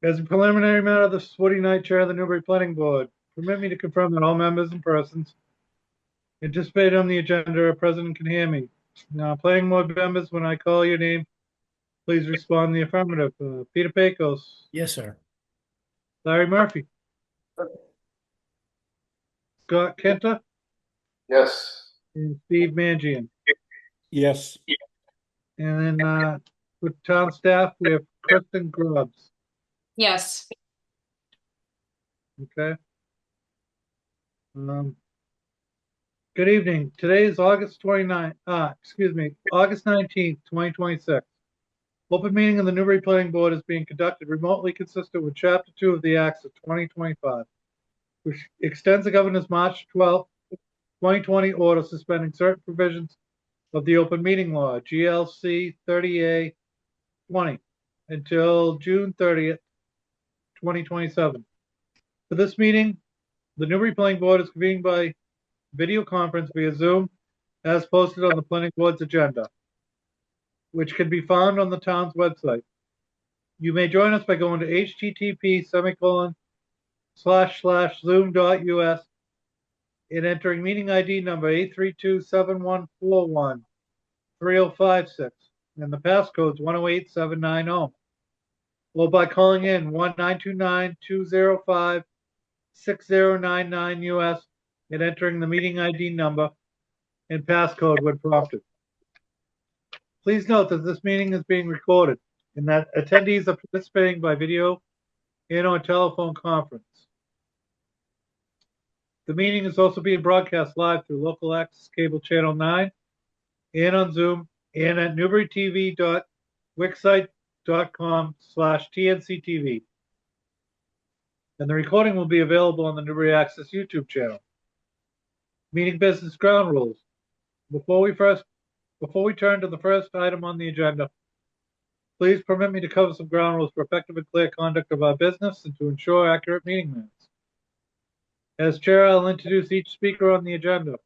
As a preliminary matter, this is Woody Knight, Chair of the Newbury Planning Board. Permit me to confirm that all members and persons anticipated on the agenda are present and can hear me. Now, planning board members, when I call your name, please respond in the affirmative. Peter Pecos, Yes, sir. Larry Murphy, Scott Kenta, Yes. and Steve Mangian. Yes. And then with town staff, we have Kristen Grubbs. Yes. Okay. Good evening. Today is August 19th, 2026. Open meeting of the Newbury Planning Board is being conducted remotely consistent with Chapter 2 of the Acts of 2025, which extends the Governor's March 12th, 2020 order suspending certain provisions of the Open Meeting Law, GLC 30A 20, until June 30th, 2027. For this meeting, the Newbury Planning Board is convened by video conference via Zoom as posted on the Planning Board's agenda, which can be found on the town's website. You may join us by going to http://zoom.us and entering meeting ID number 832-7141-3056 and the passcode's 108790, or by calling in 1-929-205-6099 US and entering the meeting ID number and passcode when prompted. Please note that this meeting is being recorded and that attendees are participating by video and on telephone conference. The meeting is also being broadcast live through local access cable channel 9 and on Zoom and at newburytv.wixsite.com/tnctv. And the recording will be available on the Newbury Access YouTube channel. Meeting business ground rules. Before we turn to the first item on the agenda, please permit me to cover some ground rules for effective and clear conduct of our business and to ensure accurate meeting minutes. As chair, I'll introduce each speaker on the agenda.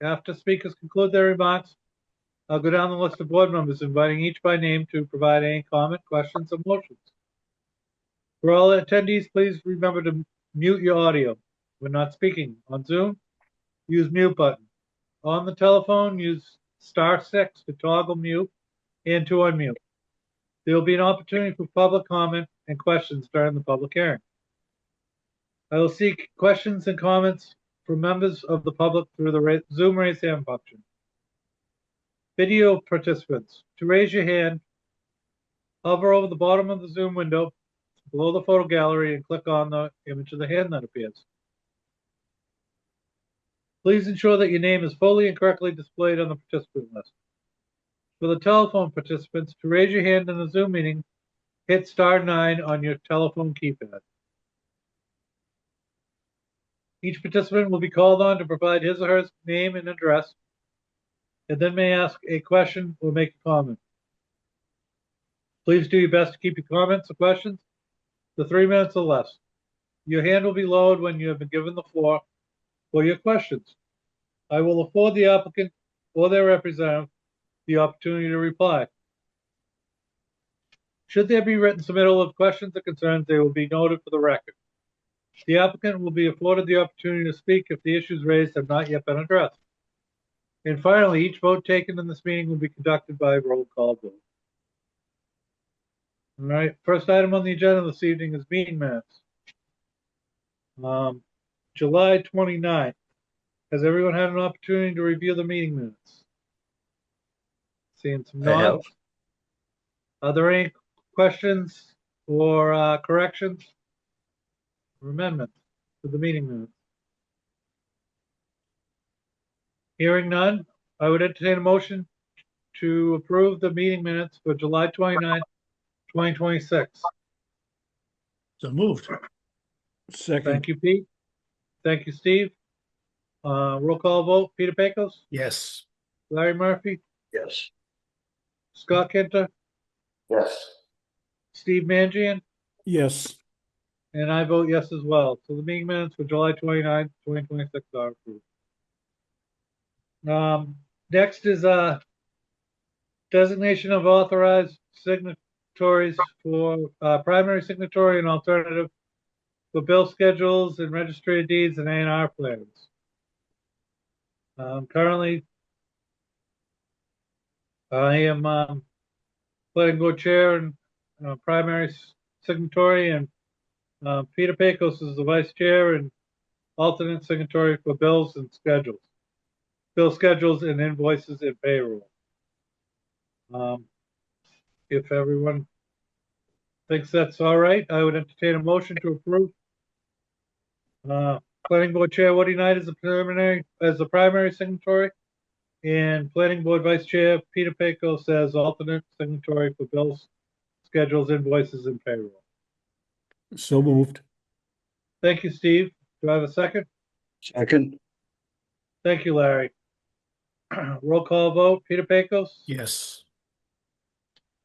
After speakers conclude their remarks, I'll go down the list of board members, inviting each by name to provide any comment, questions, or motions. For all attendees, please remember to mute your audio when not speaking. On Zoom, use mute button. On the telephone, use *6 to toggle mute and to unmute. There will be an opportunity for public comment and questions during the public hearing. I will seek questions and comments from members of the public through the Zoom raise hand function. Video participants, to raise your hand, hover over the bottom of the Zoom window below the photo gallery and click on the image of the hand that appears. Please ensure that your name is fully and correctly displayed on the participant list. For the telephone participants, to raise your hand in the Zoom meeting, hit *9 on your telephone keypad. Each participant will be called on to provide his or her name and address, and then may ask a question or make a comment. Please do your best to keep your comments or questions to 3 minutes or less. Your hand will be lowered when you have been given the floor for your questions. I will afford the applicant or their representative the opportunity to reply. Should there be written submittal of questions or concerns, they will be noted for the record. The applicant will be afforded the opportunity to speak if the issues raised have not yet been addressed. And finally, each vote taken in this meeting will be conducted by roll call vote. All right, first item on the agenda this evening is meeting minutes. July 29th. Has everyone had an opportunity to review the meeting minutes? Seeing some nods. Are there any questions or corrections or amendments to the meeting minutes? Hearing none, I would entertain a motion to approve the meeting minutes for July 29th, 2026. So moved. Second. Thank you, Pete. Thank you, Steve. Roll call vote. Peter Pecos? Yes. Larry Murphy? Yes. Scott Kenta? Yes. Steve Mangian? Yes. And I vote yes as well. So the meeting minutes for July 29th, 2026 are approved. Next is designation of authorized signatories for, primary signatory and alternative for bill schedules and registry of deeds and A&R plans. Currently, I am, planning board chair and, primary signatory, and, Peter Pecos is the vice chair and alternate signatory for bills and schedules. Bill schedules and invoices and payroll. If everyone thinks that's all right, I would entertain a motion to approve. Planning board chair Woody Knight as the primary signatory, and planning board vice chair Peter Pecos as alternate signatory for bills, schedules, invoices, and payroll. So moved. Thank you, Steve. Do I have a second? Second. Thank you, Larry. Roll call vote. Peter Pecos. Yes.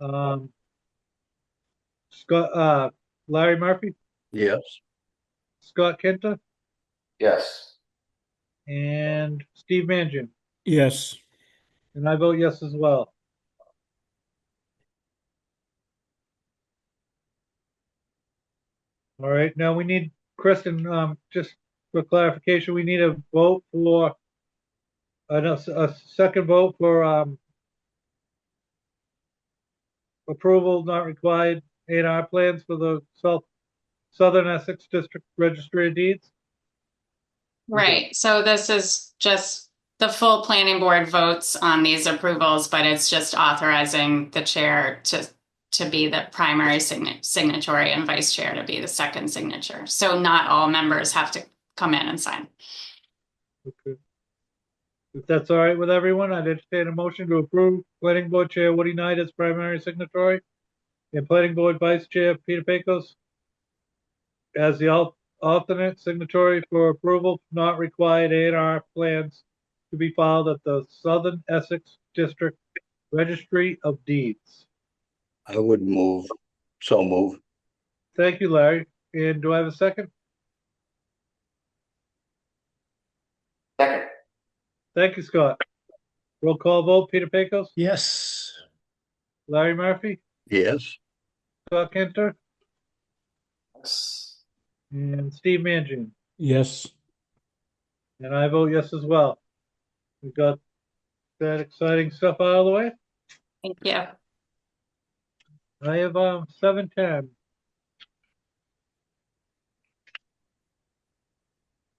Larry Murphy, Yes. Scott Kenta, Yes. and Steve Mangin. Yes. And I vote yes as well. All right, now we need, Kristen, just for clarification, we need a vote for, a second vote for, approval not required A&R plans for the Southern Essex District Registry of Deeds. Right, so this is just the full planning board votes on these approvals, but it's just authorizing the chair to be the primary signatory and vice chair to be the second signature. So not all members have to come in and sign. Okay. If that's all right with everyone, I'd entertain a motion to approve planning board chair Woody Knight as primary signatory and planning board vice chair Peter Pecos as the alternate signatory for approval not required A&R plans to be filed at the Southern Essex District Registry of Deeds. I would move. So move. Thank you, Larry. And do I have a second? Second. Thank you, Scott. Roll call vote. Peter Pecos, Yes. Larry Murphy, Yes. Scott Kenter, Yes. and Steve Mangin. Yes. And I vote yes as well. We got that exciting stuff out of the way. Thank you. I have 7:10.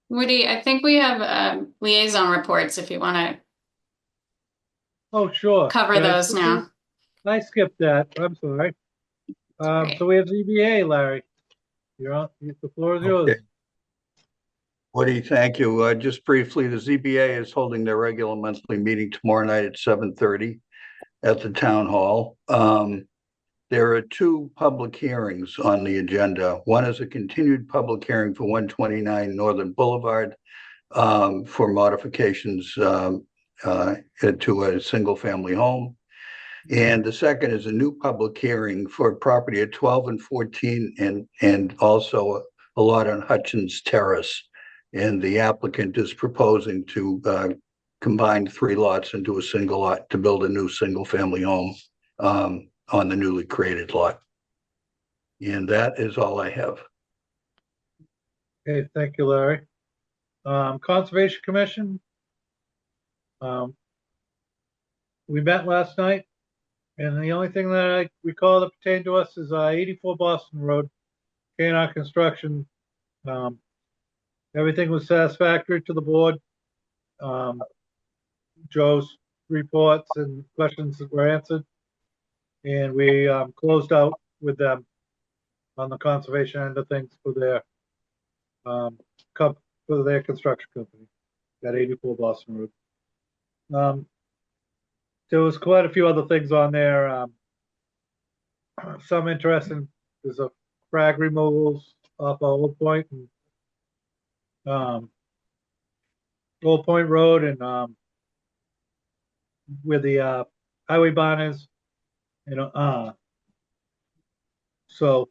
Woody, I think we have liaison reports if you want to Oh, sure. cover Can I those skip now. these? I skipped that. I'm sorry. Great. So we have ZBA, Larry. You're on. The floor is yours. Okay. Woody, thank you. Just briefly, the ZBA is holding their regular monthly meeting tomorrow night at 7:30 at the town hall. There are two public hearings on the agenda. One is a continued public hearing for 129 Northern Boulevard for modifications to a single-family home. And the second is a new public hearing for property at 12 and 14 and also a lot on Hutchins Terrace. And the applicant is proposing to combine 3 lots into a single lot to build a new single-family home on the newly created lot. And that is all I have. Okay, thank you, Larry. Conservation Commission. We met last night, and the only thing that I recall that pertained to us is 84 Boston Road, K&R Construction. Everything was satisfactory to the board. Joe's reports and questions that were answered. And we closed out with them on the conservation end of things for their construction company at 84 Boston Road. There was quite a few other things on there. Some interesting. There's a frag removals off Old Point and Old Point Road and where the highway barn is. So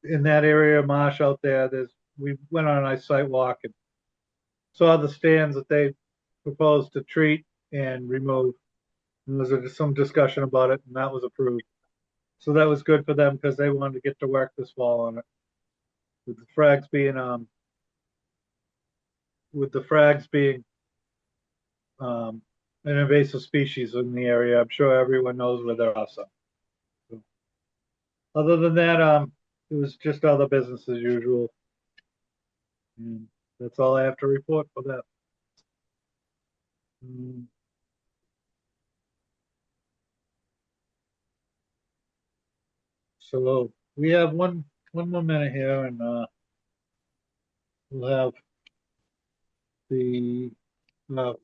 in that area of marsh out there, we went on a nice site walk and saw the stands that they proposed to treat and remove. And there was some discussion about it, and that was approved. So that was good for them because they wanted to get to work this fall on it. With the frags being an invasive species in the area, I'm sure everyone knows where they're also. So, other than that, it was just other business as usual. And that's all I have to report for that. Mm. So we have one more minute here, and we'll have the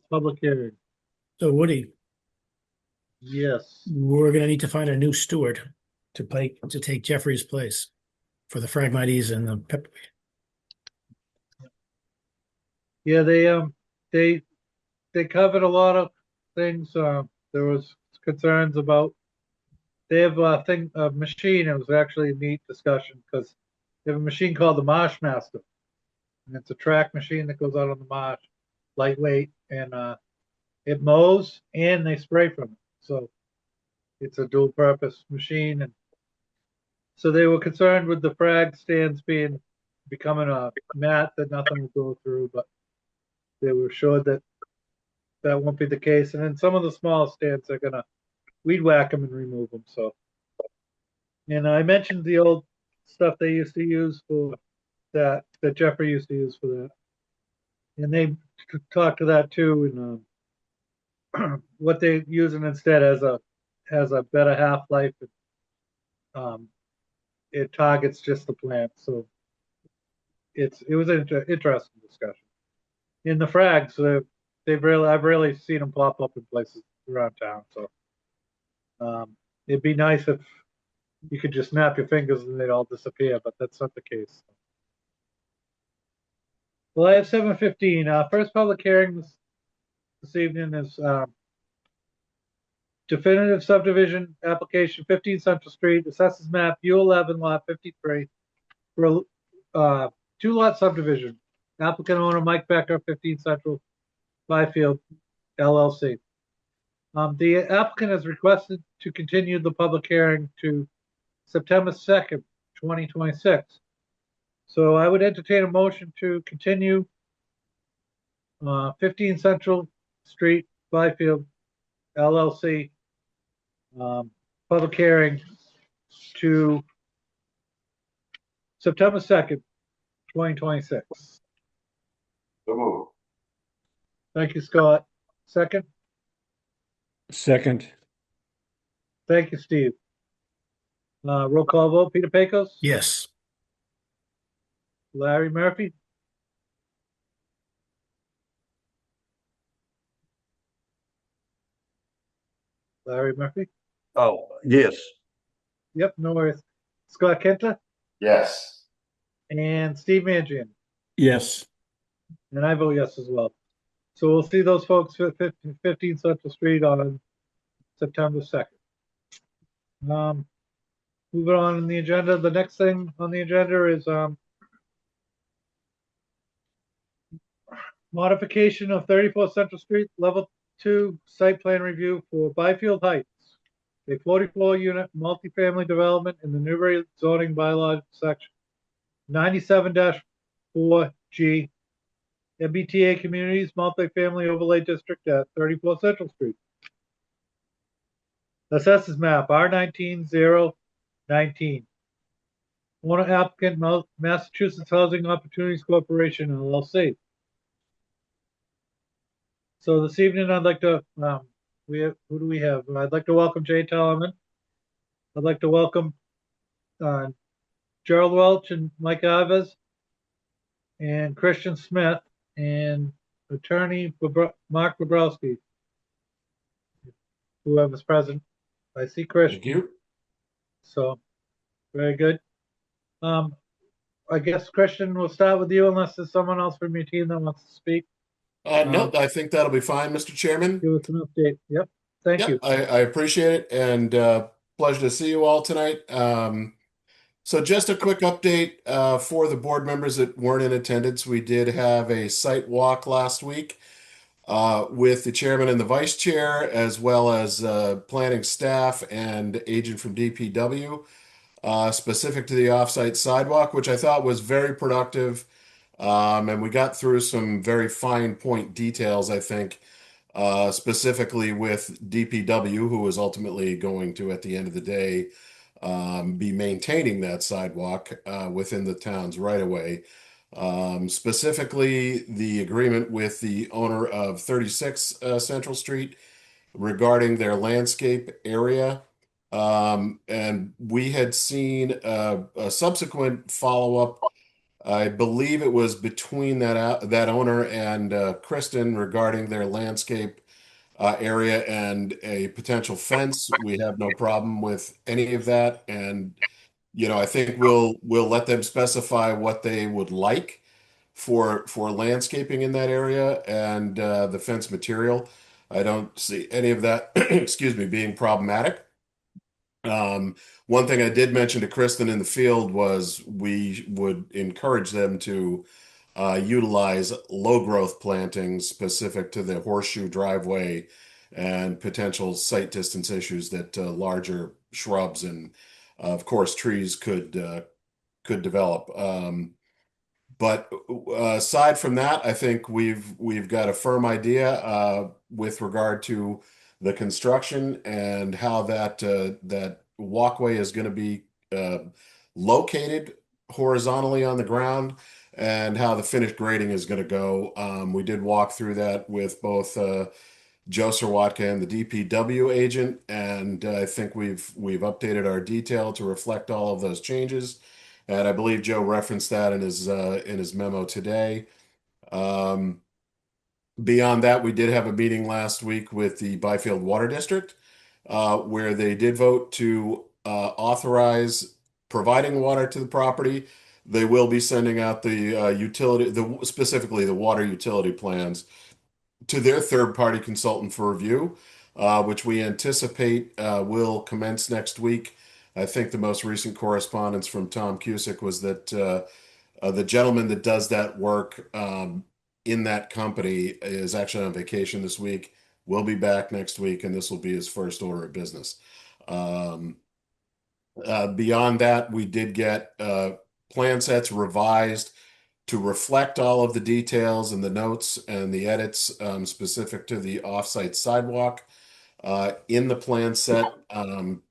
public hearing. So Woody, Yes. we're gonna need to find a new steward to take Jeffrey's place for the Phragmites and the pepper. Yeah, they covered a lot of things. There was concerns about they have a machine. It was actually a neat discussion because they have a machine called the Marsh Master, and it's a track machine that goes out on the marsh, lightweight, and it mows and they spray from it. So it's a dual purpose machine. And so they were concerned with the frag stands becoming a mat that nothing would go through, but they were assured that that won't be the case. And then some of the small stands are gonna weed whack them and remove them. So, and I mentioned the old stuff they used to use for that Jeffrey used to use for that, and they talked to that too. And what they're using instead has a better half life. It targets just the plant, so it was an interesting discussion. In the frags, I've really seen them pop up in places around town. So it'd be nice if you could just snap your fingers and they'd all disappear, but that's not the case. Well, I have 7:15. First public hearing this evening is definitive subdivision application, 15 Central Street, assesses map U11 lot 53 for 2-lot subdivision. Applicant owner Mike Becker, 15 Central, Byfield, LLC. The applicant has requested to continue the public hearing to September 2nd, 2026. So I would entertain a motion to continue 15 Central Street, Byfield, LLC, public hearing to September 2nd, 2026. So move. Thank you, Scott. Second? Second. Thank you, Steve. Roll call vote, Peter Pecos? Yes. Larry Murphy? Larry Murphy? Oh, yes. Yep, no worries. Scott Kenta Yes. and Steve Mangian. Yes. And I vote yes as well. So we'll see those folks at 15 Central Street on September 2nd. Moving on in the agenda, the next thing on the agenda is modification of 34 Central Street, Level 2 site plan review for Byfield Heights, a 44-unit multifamily development in the Newbury zoning bylaw section 97-4G, MBTA Communities Multifamily Overlay District at 34 Central Street. Assessors map R19-019. Owner applicant Massachusetts Housing Opportunities Corporation, LLC. So this evening, I'd like to, who do we have? I'd like to welcome Jay Tellerman. I'd like to welcome Gerald Welch and Mike Alves and Christian Smith and attorney Mark Bobrowski, whoever's present. I see Christian. Thank you. So, very good. I guess, Christian, we'll start with you unless there's someone else from your team that wants to speak. No, I think that'll be fine, Mr. Chairman. Give us an update. Yep. Thank you. I appreciate it, and pleasure to see you all tonight. So just a quick update for the board members that weren't in attendance. We did have a site walk last week. with the chairman and the vice chair, as well as planning staff and agent from DPW, specific to the offsite sidewalk, which I thought was very productive. And we got through some very fine point details, I think, specifically with DPW, who is ultimately going to, at the end of the day, be maintaining that sidewalk within the town's right of way. Specifically, the agreement with the owner of 36 Central Street regarding their landscape area. And we had seen a subsequent follow-up. I believe it was between that owner and Kristen regarding their landscape area and a potential fence. We have no problem with any of that, and I think we'll let them specify what they would like for landscaping in that area and the fence material. I don't see any of that, excuse me, being problematic. One thing I did mention to Kristen in the field was we would encourage them to utilize low growth plantings specific to the horseshoe driveway and potential site distance issues that larger shrubs and of course trees could develop. But aside from that, I think we've got a firm idea with regard to the construction and how that walkway is going to be located horizontally on the ground and how the finished grading is going to go. We did walk through that with both Joe Sirwatka and the DPW agent, and I think we've updated our detail to reflect all of those changes. And I believe Joe referenced that in his memo today. Beyond that, we did have a meeting last week with the Byfield Water District, where they did vote to authorize providing water to the property. They will be sending out specifically the water utility plans to their third-party consultant for review, which we anticipate will commence next week. I think the most recent correspondence from Tom Cusick was that the gentleman that does that work in that company is actually on vacation this week. We'll be back next week, and this will be his first order of business. Beyond that, we did get plan sets revised to reflect all of the details and the notes and the edits specific to the offsite sidewalk in the plan set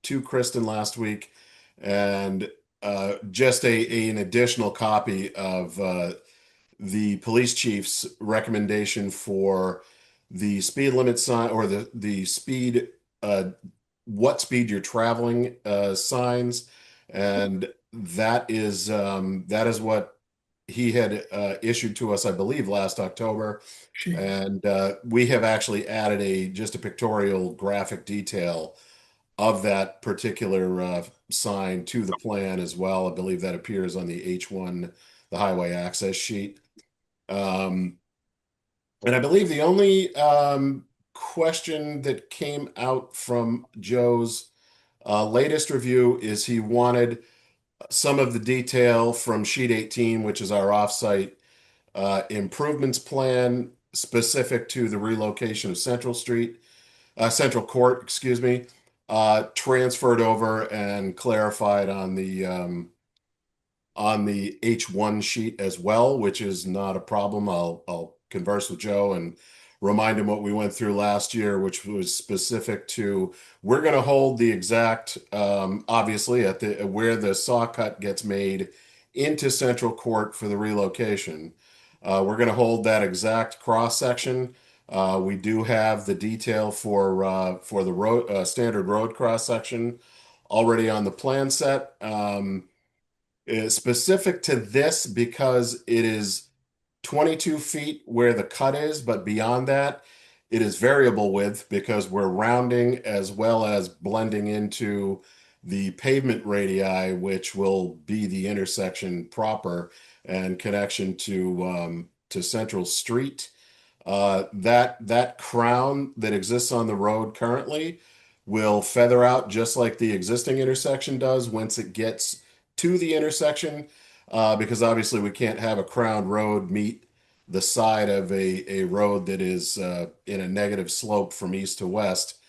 to Kristen last week, and just an additional copy of the police chief's recommendation for the speed limit sign or the speed, what speed you're traveling signs, and that is what he had issued to us, I believe, last October. And we have actually added just a pictorial graphic detail of that particular sign to the plan as well. I believe that appears on the H1, the highway access sheet. And I believe the only question that came out from Joe's latest review is he wanted some of the detail from sheet 18, which is our offsite improvements plan specific to the relocation of Central Court, excuse me, transferred over and clarified on the H1 sheet as well, which is not a problem. I'll converse with Joe and remind him what we went through last year, which was specific to, we're going to hold the exact, obviously at where the saw cut gets made into Central Court for the relocation. We're going to hold that exact cross section. We do have the detail for the road, standard road cross section already on the plan set. Specific to this, because it is 22 feet where the cut is, but beyond that, it is variable width because we're rounding as well as blending into the pavement radii, which will be the intersection proper and connection to Central Street. That crown that exists on the road currently will feather out just like the existing intersection does once it gets to the intersection, because obviously we can't have a crowned road meet the side of a road that is in a negative slope from east to west,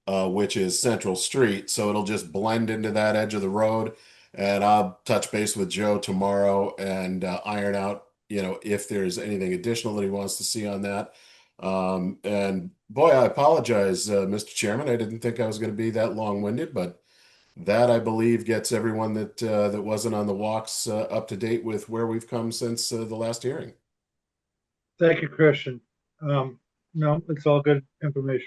which is Central Street. So it'll just blend into that edge of the road. And I'll touch base with Joe tomorrow and iron out, if there's anything additional that he wants to see on that. And boy, I apologize, Mr. Chairman. I didn't think I was going to be that long-winded, but that I believe gets everyone that wasn't on the walks up to date with where we've come since the last hearing. Thank you, Christian. No, it's all good information.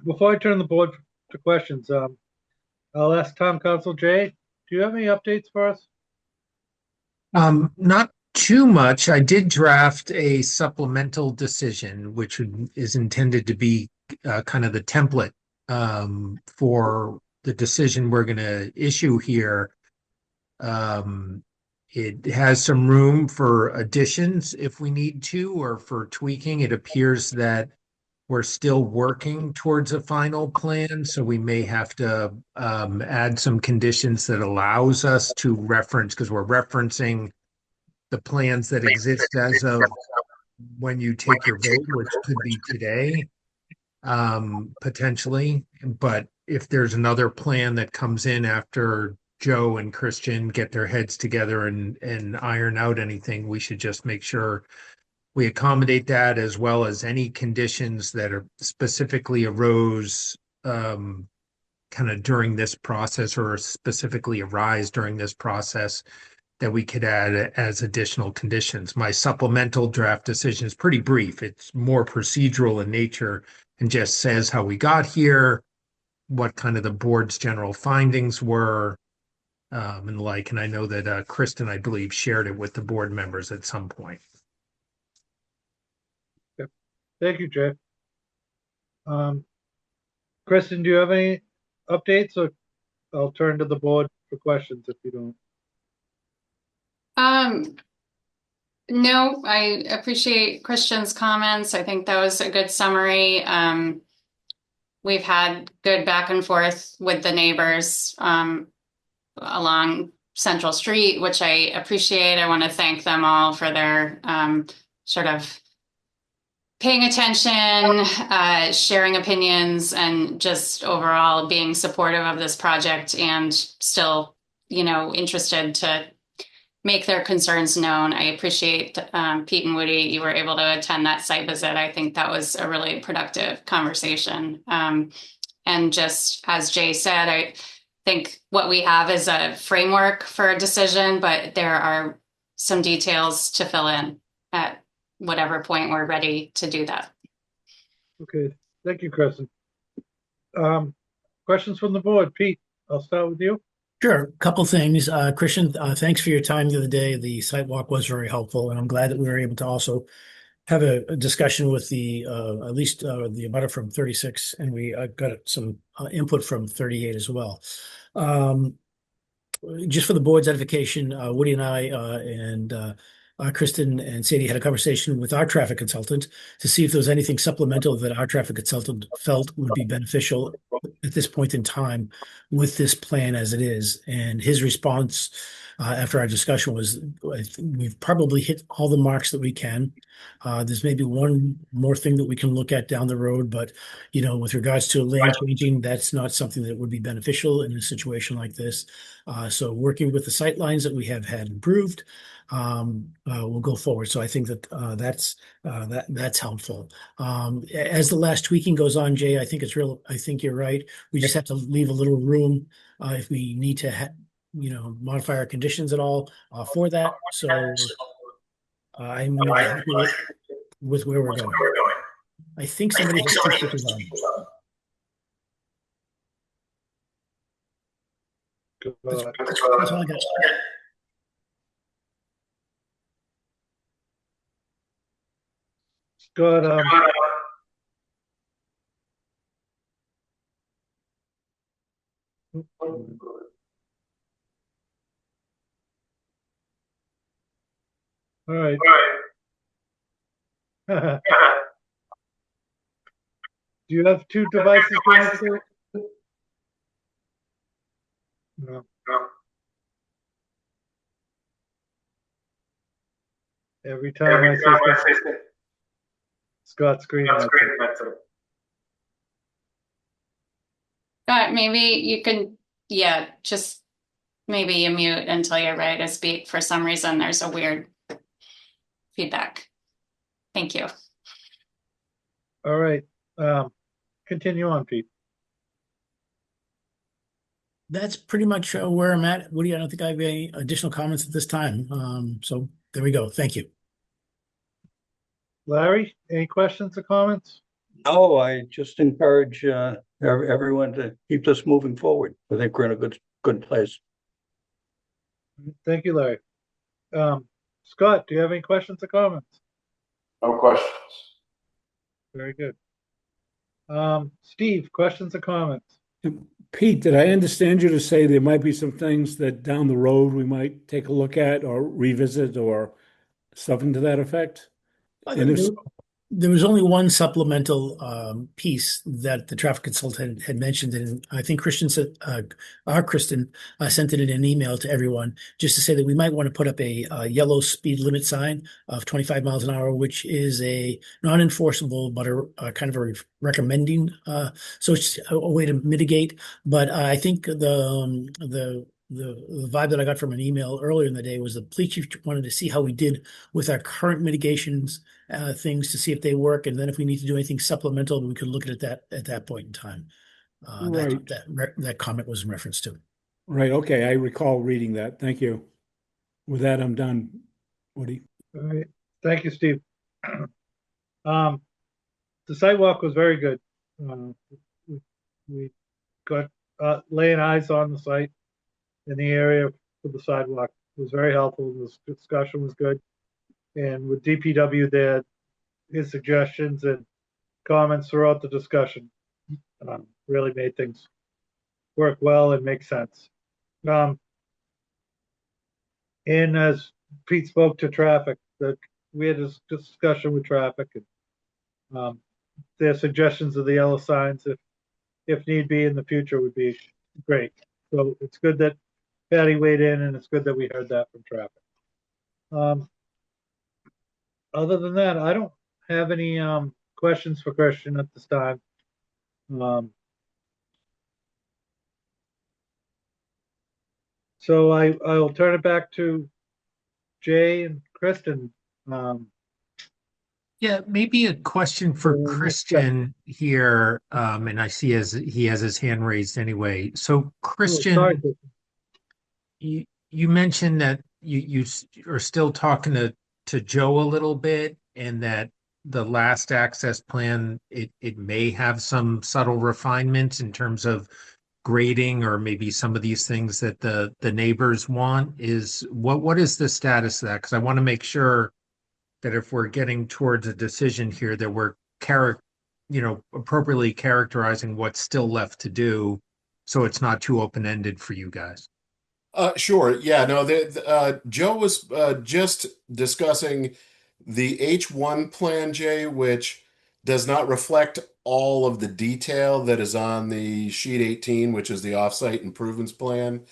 Before I turn the board to questions, I'll ask Town Council Jay, do you have any updates for us? Not too much. I did draft a supplemental decision, which is intended to be kind of the template for the decision we're going to issue here. It has some room for additions if we need to, or for tweaking. It appears that we're still working towards a final plan, so we may have to add some conditions that allows us to reference, because we're referencing the plans that exist as of when you take your vote, which could be today, potentially. But if there's another plan that comes in after Joe and Christian get their heads together and iron out anything, we should just make sure we accommodate that, as well as any conditions that are specifically arose kind of during this process, or specifically arise during this process, that we could add as additional conditions. My supplemental draft decision is pretty brief. It's more procedural in nature and just says how we got here, what kind of the board's general findings were, and the like. And I know that Kristen, I believe, shared it with the board members at some point. Thank you, Jay. Kristen, do you have any updates, or I'll turn to the board for questions if you don't? No, I appreciate Christian's comments. I think that was a good summary. We've had good back and forth with the neighbors along Central Street, which I appreciate. I want to thank them all for their sort of paying attention, sharing opinions, and just overall being supportive of this project, and still, interested to make their concerns known. I appreciate Pete and Woody, you were able to attend that site visit. I think that was a really productive conversation. And just as Jay said, I think what we have is a framework for a decision, but there are some details to fill in at whatever point we're ready to do that. Okay, thank you, Kristen. Questions from the board? Pete, I'll start with you. Sure. A couple things. Christian, thanks for your time the other day. The site walk was very helpful, and I'm glad that we were able to also have a discussion with the at least the abutter from 36, and we got some input from 38 as well. Just for the board's edification, Woody and I and Kristen and Sadie had a conversation with our traffic consultant to see if there was anything supplemental that our traffic consultant felt would be beneficial at this point in time with this plan as it is. And his response after our discussion was, we've probably hit all the marks that we can. There's maybe one more thing that we can look at down the road, but with regards to lane changing, that's not something that would be beneficial in a situation like this. So working with the sight lines that we have had improved, we'll go forward. So I think that that's helpful. As the last tweaking goes on, Jay, I think I think you're right. We just have to leave a little room if we need to modify our conditions at all for that. So I'm happy with where we're going. I think somebody has two stickers on. That's all I got. Good. All right. Do you have two devices connected? No. Every time I say something, Scott screaming at you. Scott, maybe you can, yeah, just maybe you mute until you're ready to speak. For some reason, there's a weird feedback. Thank you. All right, continue on, Pete. That's pretty much where I'm at. Woody, I don't think I have any additional comments at this time. So there we go. Thank you. Larry, any questions or comments? No, I just encourage everyone to keep this moving forward. I think we're in a good place. Thank you, Larry. Scott, do you have any questions or comments? No questions. Very good. Steve, questions or comments? Pete, did I understand you to say there might be some things that down the road we might take a look at or revisit or something to that effect? And if so, There was only one supplemental piece that the traffic consultant had mentioned, and I think Kristen sent it in an email to everyone just to say that we might want to put up a yellow speed limit sign of 25 miles an hour, which is a non-enforceable but a kind of a recommending. So it's a way to mitigate. But I think the vibe that I got from an email earlier in the day was the police chief wanted to see how we did with our current mitigations things to see if they work, and then if we need to do anything supplemental, we could look at it at that point in time. Right. That comment was in reference to. right, okay, I recall reading that. Thank you. With that, I'm done, Woody. All right, thank you, Steve. The sidewalk was very good. We got laying eyes on the site in the area for the sidewalk. It was very helpful. The discussion was good. And with DPW there, his suggestions and comments throughout the discussion really made things work well and make sense. And as Pete spoke to traffic, that we had this discussion with traffic and their suggestions of the yellow signs, if need be in the future, would be great. So it's good that Patty weighed in, and it's good that we heard that from traffic. Other than that, I don't have any questions for Christian at this time. So I will turn it back to Jay and Kristen. Yeah, maybe a question for Mm, Christian here, and I see he has his hand raised anyway. So Christian, sorry, Kristen. you mentioned that you are still talking to Joe a little bit, and that the last access plan, it may have some subtle refinements in terms of grading or maybe some of these things that the neighbors want. What is the status of that? Because I want to make sure that if we're getting towards a decision here, that we're appropriately characterizing what's still left to do, so it's not too open-ended for you guys. Sure. Yeah, no, Joe was just discussing the H1 plan, Jay, which does not reflect all of the detail that is on the sheet 18, which is the offsite improvements plan,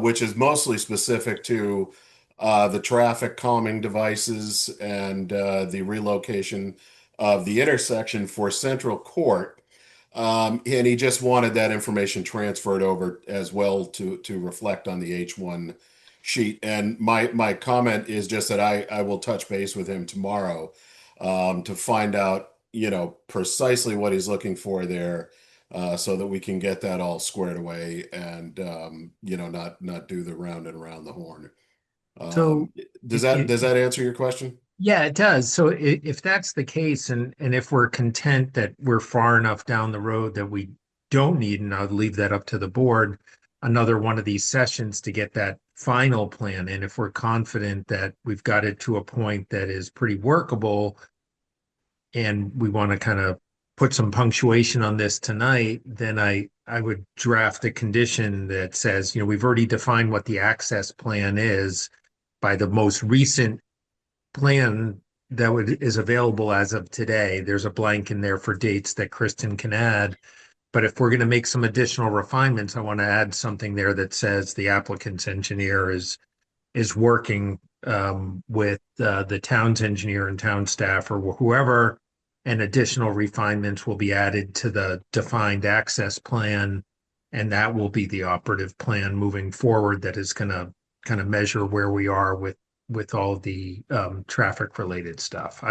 which is mostly specific to the traffic calming devices and the relocation of the intersection for Central Court. And he just wanted that information transferred over as well to reflect on the H1 sheet. And my comment is just that I will touch base with him tomorrow to find out, precisely what he's looking for there, so that we can get that all squared away and not do the round and around the horn. So does that answer your question? Yeah, it does. So if that's the case, and if we're content that we're far enough down the road that we don't need, and I'll leave that up to the board, another one of these sessions to get that final plan. And if we're confident that we've got it to a point that is pretty workable, and we want to kind of put some punctuation on this tonight, then I would draft a condition that says, we've already defined what the access plan is by the most recent plan that is available as of today. There's a blank in there for dates that Kristen can add. But if we're going to make some additional refinements, I want to add something there that says the applicant's engineer is working with the town's engineer and town staff or whoever, and additional refinements will be added to the defined access plan. And that will be the operative plan moving forward that is going to kind of measure where we are with all the traffic related stuff.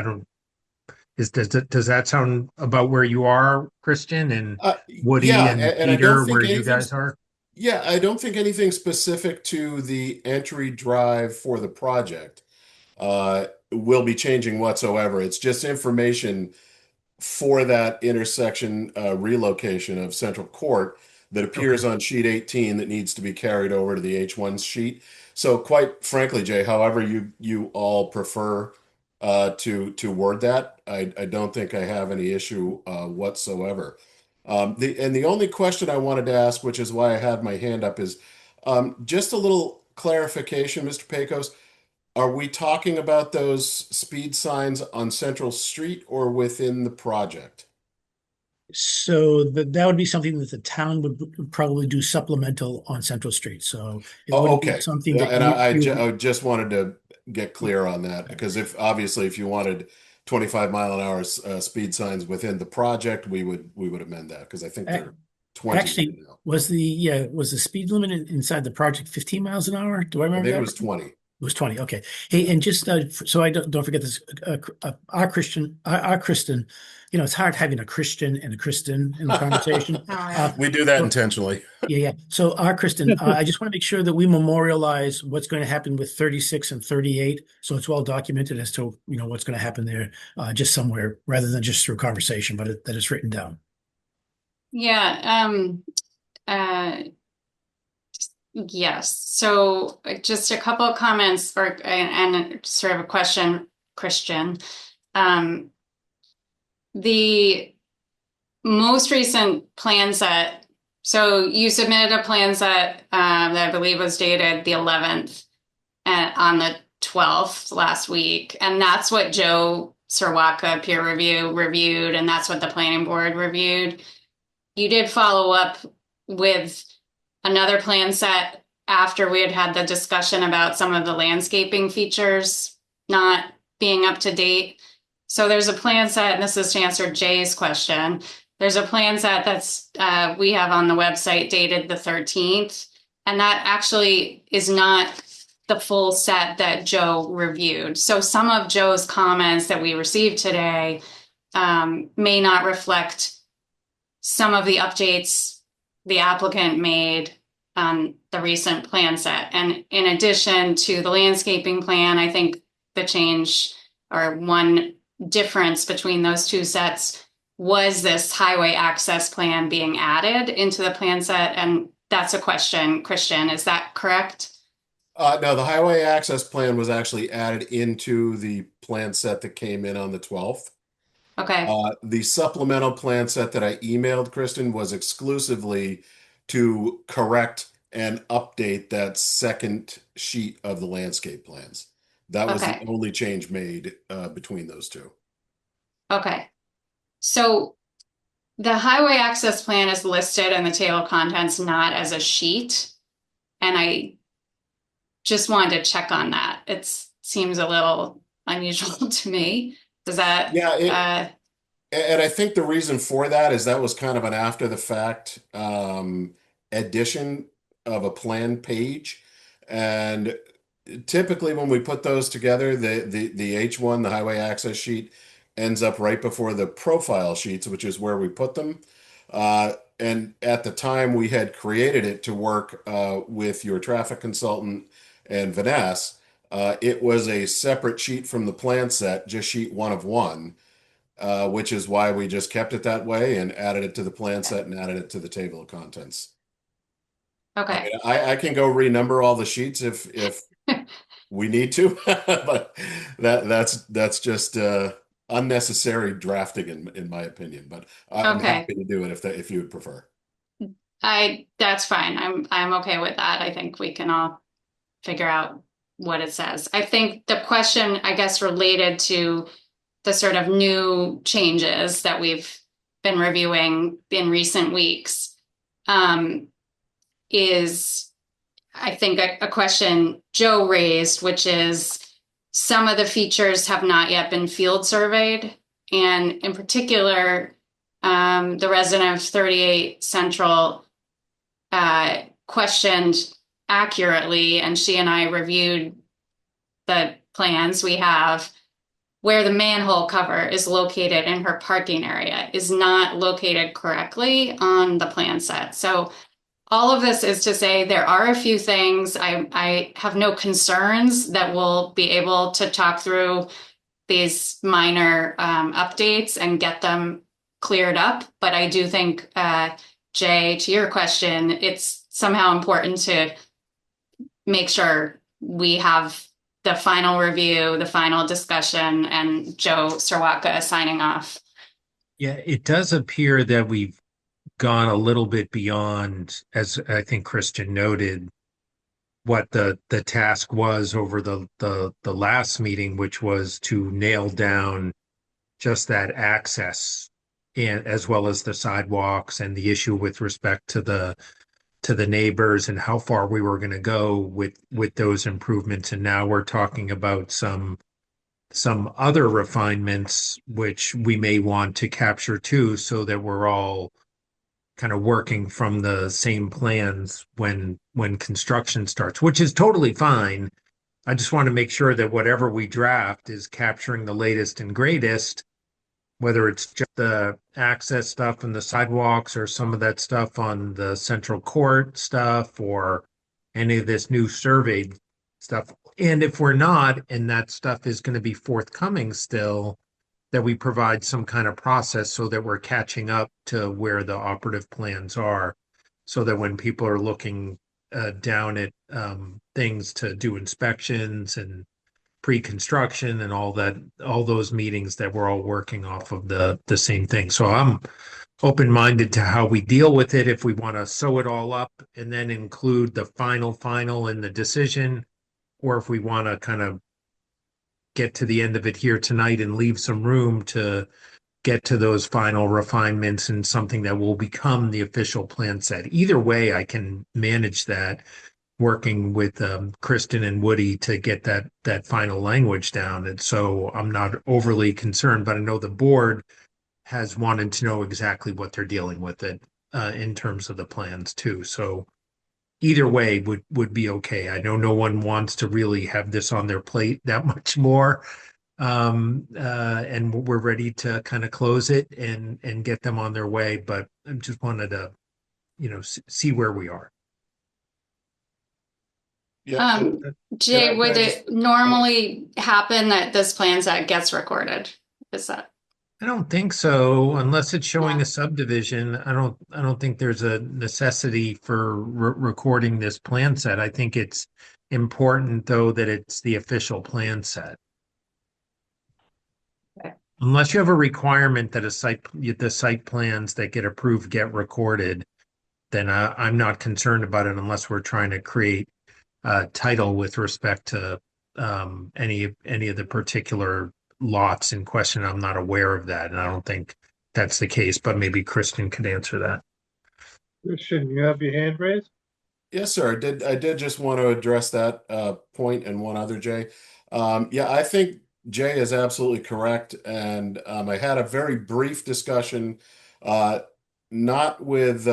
Does that sound about where you are, Christian, and Woody Yeah, and and I don't Peter, think where you anything's guys are? Yeah, I don't think anything specific to the entry drive for the project will be changing whatsoever. It's just information for that intersection relocation of Central Court that appears on sheet 18 that needs to be carried over to the H1 sheet. So quite frankly, Jay, however you all prefer to word that, I don't think I have any issue whatsoever. The only question I wanted to ask, which is why I had my hand up, is just a little clarification, Mr. Pecos. Are we talking about those speed signs on Central Street or within the project? So that would be something that the town would probably do supplemental on Central Street. So it Oh, wouldn't be okay. something Yeah, that and I you just wanted to get clear on that because if obviously if you wanted 25 mile an hour speed signs within the project, we would amend that because I think they're 20 right actually now. was the speed limit inside the project 15 miles an hour? Do I I remember think that? it was 20. It was 20. Okay. Hey, and just so I don't forget this, our Kristen, it's hard having a Christian and a Kristen in the conversation. Oh, yeah. We do that so- intentionally. Yeah. So our Kristen, I just want to make sure that we memorialize what's going to happen with 36 and 38. So it's well documented as to, what's going to happen there, just somewhere rather than just through conversation, but that it's written down. Yeah. Yes. So just a couple of comments and sort of a question, Christian. The most recent plan set. So you submitted a plan set that I believe was dated the 11th and on the 12th last week. And that's what Joe Serwaka peer reviewed, and that's what the planning board reviewed. You did follow up with another plan set after we had the discussion about some of the landscaping features not being up to date. So there's a plan set, and this is to answer Jay's question. There's a plan set that's we have on the website dated the 13th, and that actually is not the full set that Joe reviewed. So some of Joe's comments that we received today may not reflect some of the updates the applicant made on the recent plan set. And in addition to the landscaping plan, I think the change or one difference between those two sets was this highway access plan being added into the plan set. And that's a question, Christian, is that correct? No, the highway access plan was actually added into the plan set that came in on the 12th. Okay. The supplemental plan set that I emailed Kristen was exclusively to correct and update that second sheet of the landscape plans. That was Okay. the only change made between those two. Okay. So the highway access plan is listed in the table of contents, not as a sheet. And I just wanted to check on that. It seems a little unusual to me. Does that? Yeah, and I think the reason for that is that was kind of an after the fact addition of a plan page. And typically when we put those together, the H1, the highway access sheet, ends up right before the profile sheets, which is where we put them. And at the time we had created it to work with your traffic consultant and Vanessa, it was a separate sheet from the plan set, just sheet 1 of 1, which is why we just kept it that way and added it to the plan set and added it to the table of contents. Okay. I can go renumber all the sheets if we need to, but that's just unnecessary drafting in my opinion. But I'm Okay. happy to do it if you would prefer. That's fine. I'm okay with that. I think we can all figure out what it says. I think the question, I guess, related to the sort of new changes that we've been reviewing in recent weeks is, I think, a question Joe raised, which is some of the features have not yet been field surveyed. And in particular, the resident of 38 Central questioned accurately, and she and I reviewed the plans we have, where the manhole cover is located in her parking area is not located correctly on the plan set. So all of this is to say there are a few things. I have no concerns that we'll be able to talk through these minor updates and get them cleared up. But I do think, Jay, to your question, it's somehow important to make sure we have the final review, the final discussion, and Joe Sirwaka signing off. Yeah, it does appear that we've gone a little bit beyond, as I think Christian noted, what the task was over the last meeting, which was to nail down just that access, and as well as the sidewalks and the issue with respect to the neighbors and how far we were going to go with those improvements. And now we're talking about some other refinements which we may want to capture too, so that we're all kind of working from the same plans when construction starts, which is totally fine. I just want to make sure that whatever we draft is capturing the latest and greatest, whether it's just the access stuff and the sidewalks or some of that stuff on the central court stuff or any of this new surveyed stuff. And if we're not, and that stuff is going to be forthcoming still, that we provide some kind of process so that we're catching up to where the operative plans are, so that when people are looking down at things to do inspections and pre-construction and all that, all those meetings, that we're all working off of the same thing. So I'm open-minded to how we deal with it, if we want to sew it all up and then include the final in the decision, or if we want to kind of get to the end of it here tonight and leave some room to get to those final refinements and something that will become the official plan set. Either way, I can manage that, working with Kristen and Woody to get that final language down. And so I'm not overly concerned, but I know the board has wanted to know exactly what they're dealing with it in terms of the plans too. So either way would be okay. I know no one wants to really have this on their plate that much more. And we're ready to kind of close it and get them on their way. But I just wanted to, see where we are. Yeah. Jay, Yeah, would I it normally happen that this plan set gets recorded? Is that? I don't think so, unless it's showing Yeah. a subdivision. I don't think there's a necessity for recording this plan set. I think it's important though that it's the official plan set. Okay. Unless you have a requirement that the site plans that get approved get recorded, then I'm not concerned about it unless we're trying to create title with respect to any of the particular lots in question. I'm not aware of that, and I don't think that's the case, but maybe Kristen could answer that. Christian, you have your hand raised? Yes, sir. I did just want to address that point and one other, Jay. Yeah, I think Jay is absolutely correct. And I had a very brief discussion, not with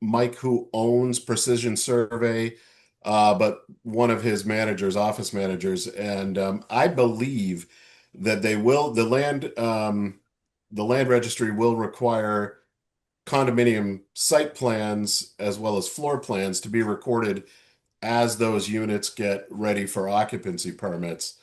Mike, who owns Precision Survey, but one of his managers, office managers. And I believe that the land registry will require condominium site plans as well as floor plans to be recorded as those units get ready for occupancy permits.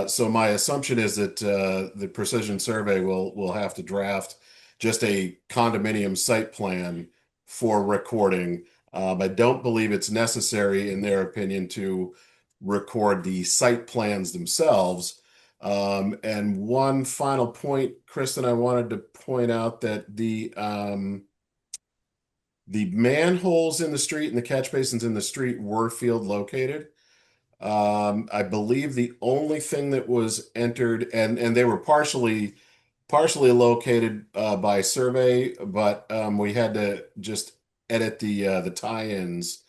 So my assumption is that the Precision Survey will have to draft just a condominium site plan for recording. I don't believe it's necessary, in their opinion, to record the site plans themselves. And one final point, Kristen, I wanted to point out that the manholes in the street and the catch basins in the street were field located. I believe the only thing that was entered, and they were partially located by survey, but we had to just edit the tie-ins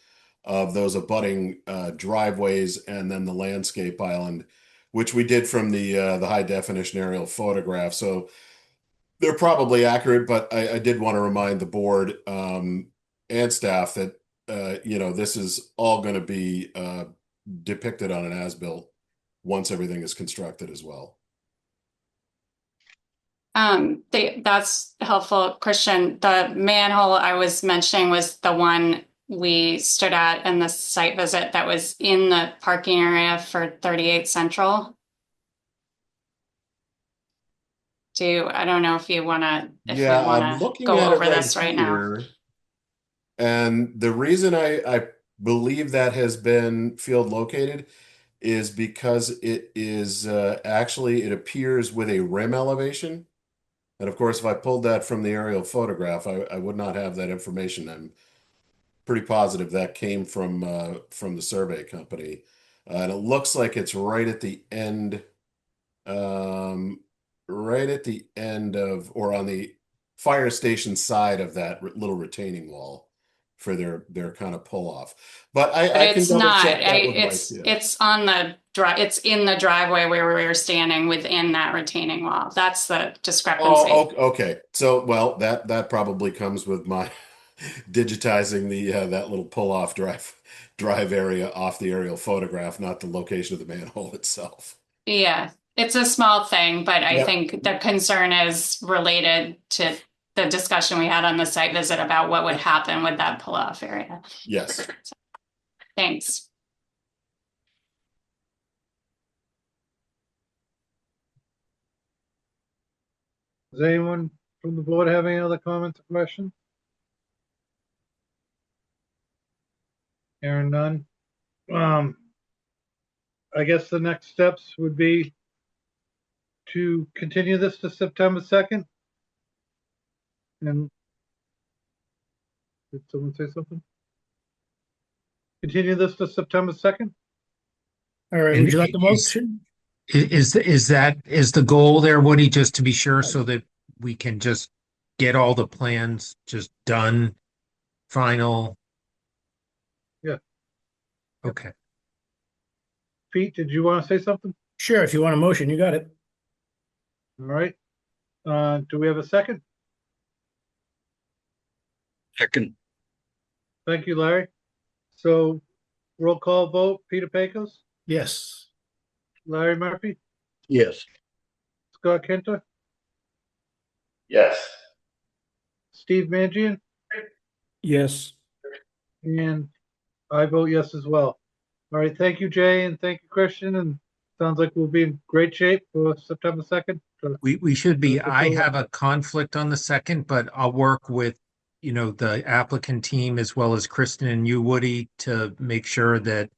of those abutting driveways and then the landscape island. which we did from the high definition aerial photograph. So they're probably accurate, but I did want to remind the board and staff that this is all going to be depicted on an as-built once everything is constructed as well. That's helpful, Christian. The manhole I was mentioning was the one we stood at in the site visit that was in the parking area for 38 Central. I don't know if we want I'm to looking go at it over this right now. here. And the reason I believe that has been field located is because it is actually, it appears with a rim elevation. And of course, if I pulled that from the aerial photograph, I would not have that information. I'm pretty positive that came from the survey company. And it looks like it's right at the end, or on the fire station side of that little retaining wall for their kind of pull off. But I can It's double not. check that with Mike, It's yeah. it's on the It's in the driveway where we were standing within that retaining wall. That's the discrepancy. Oh, okay. So, well, that probably comes with my digitizing the that little pull-off drive area off the aerial photograph, not the location of the manhole itself. Yeah, it's a small thing, but I Yep. think the concern is related to the discussion we had on the site visit about what would happen with that pull-off area. Yes. Thanks. Does anyone from the board have any other comments or questions? Hearing none. I guess the next steps would be to continue this to September 2nd. And did someone say something? Continue this to September 2nd? All right, And would you like a is- motion? Is the goal there, Woody, just to be sure so that we can just get all the plans just done, final? Yeah. Okay. Pete, did you want to say something? Sure, if you want a motion, you got it. All right. Do we have a second? Second, Thank you, Larry. So roll call vote, Peter Pecos, Yes. Larry Murphy, yes. Scott Kenter, Yes. Steve Mangian, Yes. and I vote yes as well. All right, thank you, Jay, and thank you, Christian, and sounds like we'll be in great shape for September 2nd. We should be. Okay, I so- have a conflict on the 2nd, but I'll work with, the applicant team as well as Kristen and you, Woody, to make sure that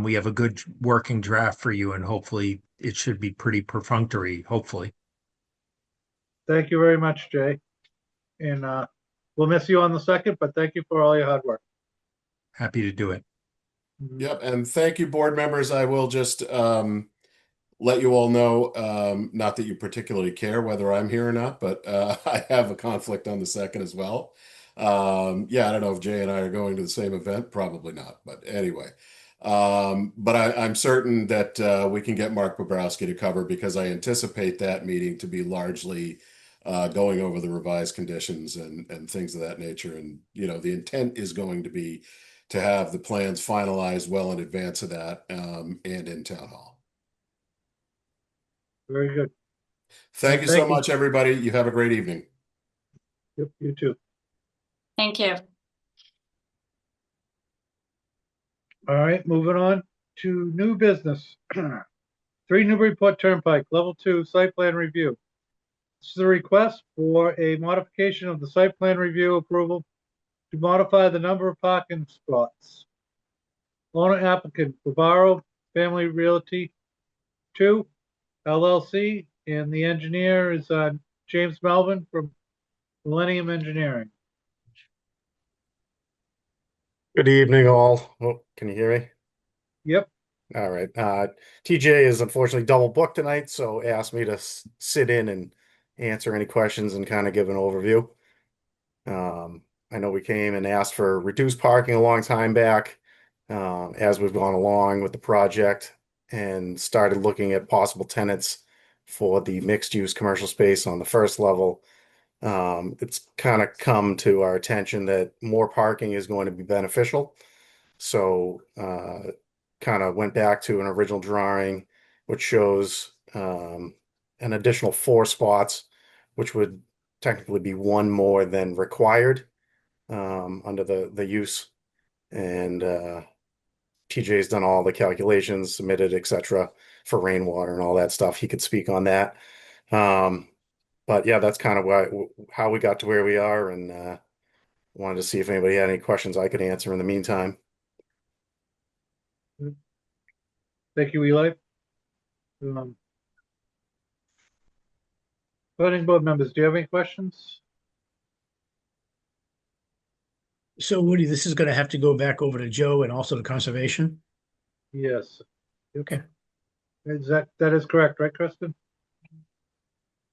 we have a good working draft for you, and hopefully it should be pretty perfunctory, hopefully. Thank you very much, Jay. And we'll miss you on the 2nd, but thank you for all your hard work. Happy to do it. Yep, and thank you, board members. I will just let you all know, not that you particularly care whether I'm here or not, but I have a conflict on the 2nd as well. I don't know if Jay and I are going to the same event, probably not, but anyway. But I'm certain that we can get Mark Bobrowski to cover, because I anticipate that meeting to be largely going over the revised conditions and things of that nature. And, the intent is going to be to have the plans finalized well in advance of that and in town hall. Very good. Thank you so Thank you. much, everybody. You have a great evening. Yep, you too. Thank you. All right, moving on to new business. 3 Newburyport Turnpike, Level 2 Site Plan Review. This is a request for a modification of the site plan review approval to modify the number of parking spots. Owner applicant, Bavaro Family Realty 2 LLC, and the engineer is James Melvin from Millennium Engineering. Good evening, all. Oh, can you hear me? Yep, All right. TJ is unfortunately double booked tonight, so asked me to sit in and answer any questions and kind of give an overview. I know we came and asked for reduced parking a long time back, as we've gone along with the project, and started looking at possible tenants for the mixed-use commercial space on the first level. It's kind of come to our attention that more parking is going to be beneficial. So kind of went back to an original drawing, which shows an additional 4 spots, which would technically be one more than required under the use. And TJ's done all the calculations, submitted, etc., for rainwater and all that stuff. He could speak on that. But yeah, that's kind of how we got to where we are, and wanted to see if anybody had any questions I could answer in the meantime. Thank you, Eli. Planning board members, do you have any questions? So Woody, this is going to have to go back over to Joe and also to conservation. Yes. Okay. That is correct, right, Kristen?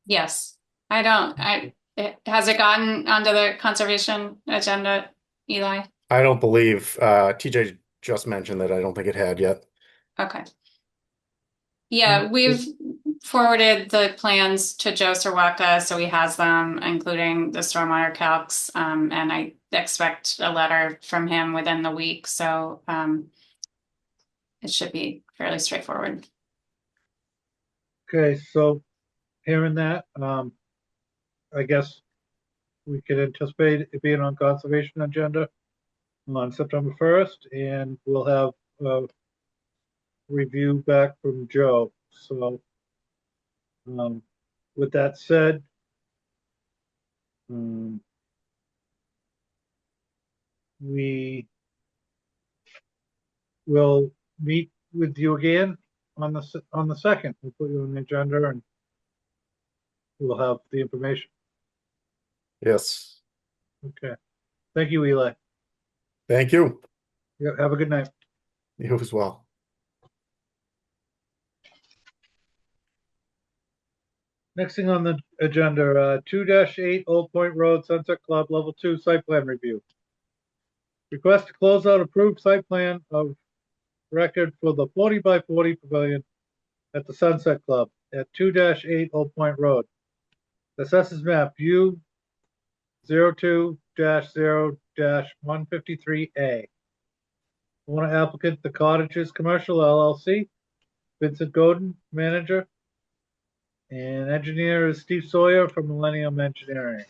Yes. Has it gotten onto the conservation agenda, Eli? I don't believe TJ just mentioned that. I don't think it had yet. Okay. Yeah, we've forwarded the plans to Joe Serwaka, so he has them, including the stormwater calcs, and I expect a letter from him within the week, so it should be fairly straightforward. Okay, so hearing that, I guess we could anticipate it being on conservation agenda on September 1st, and we'll have a review back from Joe. So with that said, we will meet with you again on the 2nd. We'll put you on the agenda and we'll have the information. Yes. Okay. Thank you, Eli. Thank you. Yeah, have a good night. You as well. Next thing on the agenda, 2-8 Old Point Road, Sunset Club, Level 2 Site Plan Review. Request to close out approved site plan of record for the 40 by 40 pavilion at the Sunset Club at 2-8 Old Point Road. Assessors map U02-0-153A. Owner applicant, The Cottages Commercial LLC. Vincent Godin, manager. And engineer is Steve Sawyer from Millennium Engineering.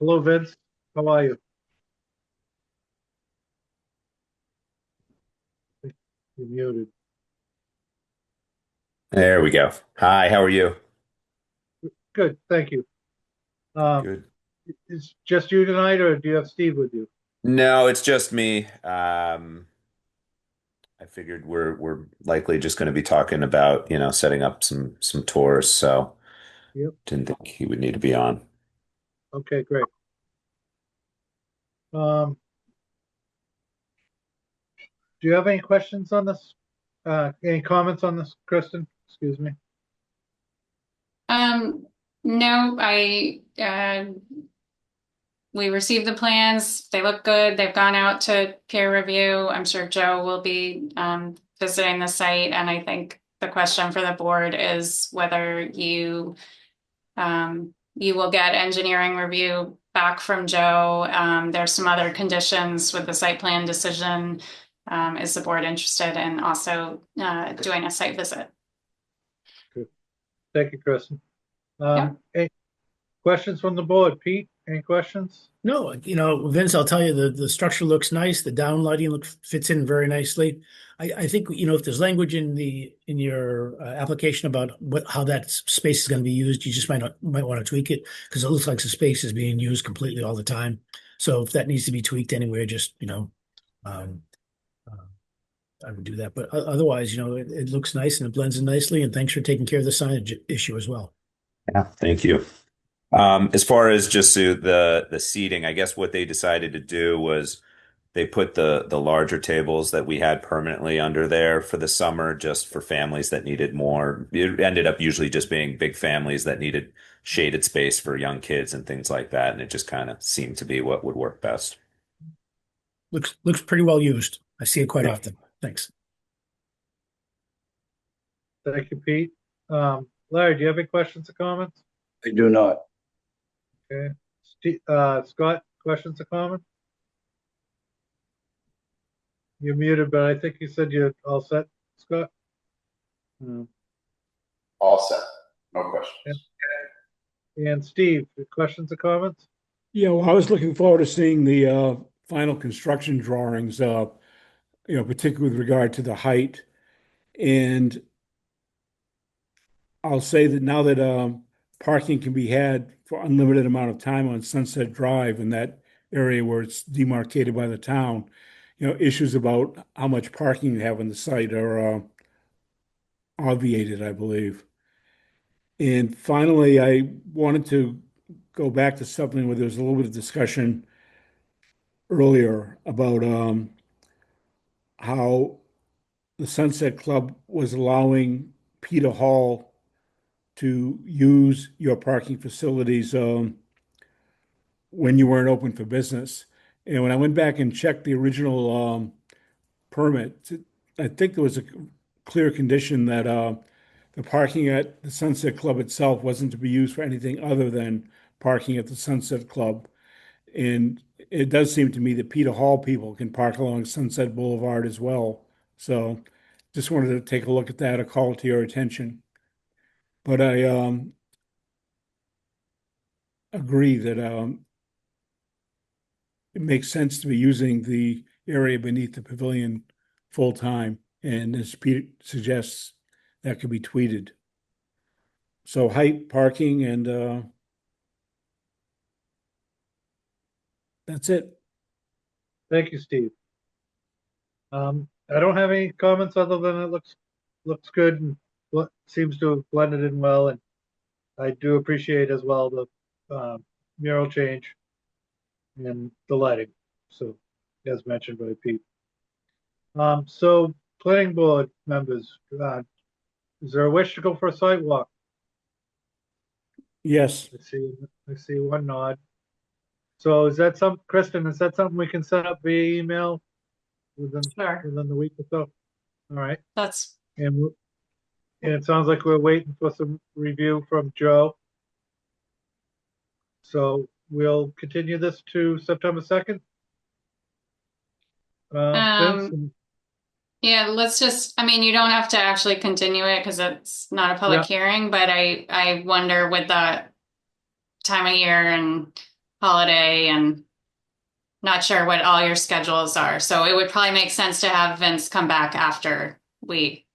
Hello, Vince. How are you? You're muted. There we go. Hi, how are you? Good, thank you. Good. Is just you tonight, or do you have Steve with you? No, it's just me. I figured we're likely just going to be talking about, setting up some tours, so Yep. didn't think he would need to be on. Okay, great. Do you have any questions on this? Any comments on this, Kristen? Excuse me. No, we received the plans. They look good. They've gone out to peer review. I'm sure Joe will be visiting the site, and I think the question for the board is whether you will get engineering review back from Joe. There's some other conditions with the site plan decision. Is the board interested in also doing a site visit? Good. Thank you, Kristen. Yeah. Any questions from the board? Pete, any questions? No, Vince, I'll tell you, the structure looks nice. The downlighting fits in very nicely. I think, if there's language in your application about how that space is going to be used, you just might want to tweak it, because it looks like the space is being used completely all the time. So if that needs to be tweaked anywhere, just I would do that. But otherwise, it looks nice and it blends in nicely. And thanks for taking care of the signage issue as well. Yeah, thank you. As far as just the seating, I guess what they decided to do was they put the larger tables that we had permanently under there for the summer, just for families that needed more. It ended up usually just being big families that needed shaded space for young kids and things like that. And it just kind of seemed to be what would work best. Looks pretty well used. I see it quite often. Thanks. Thank you, Pete. Larry, do you have any questions or comments? I do not. Okay. Scott, questions or comments? You're muted, but I think you said you're all set, Scott? All set. No questions. And Steve, questions or comments? Yeah, well, I was looking forward to seeing the final construction drawings, particularly with regard to the height. And I'll say that now that parking can be had for unlimited amount of time on Sunset Drive in that area where it's demarcated by the town, issues about how much parking you have on the site are obviated, I believe. And finally, I wanted to go back to something where there was a little bit of discussion earlier about how the Sunset Club was allowing Peter Hall to use your parking facilities when you weren't open for business. And when I went back and checked the original permit, I think there was a clear condition that the parking at the Sunset Club itself wasn't to be used for anything other than parking at the Sunset Club. And it does seem to me that Peter Hall people can park along Sunset Boulevard as well. So just wanted to take a look at that or call it to your attention. But I agree that it makes sense to be using the area beneath the pavilion full time. And as Pete suggests, that could be tweeted. So height, parking, and that's it. Thank you, Steve. I don't have any comments other than it looks good and seems to have blended in well, and I do appreciate as well the mural change and the lighting. So, as mentioned by Pete. So planning board members, is there a wish to go for a site walk? Yes. I see one nod. So Kristen, is that something we can set up via email within the week or so? All right. And it sounds like we're waiting for some review from Joe. So we'll continue this to September 2nd. Yeah, you don't have to actually continue it because it's not a public hearing, but I wonder with the time of year and holiday and not sure what all your schedules are. So it would probably make sense to have Vince come back after we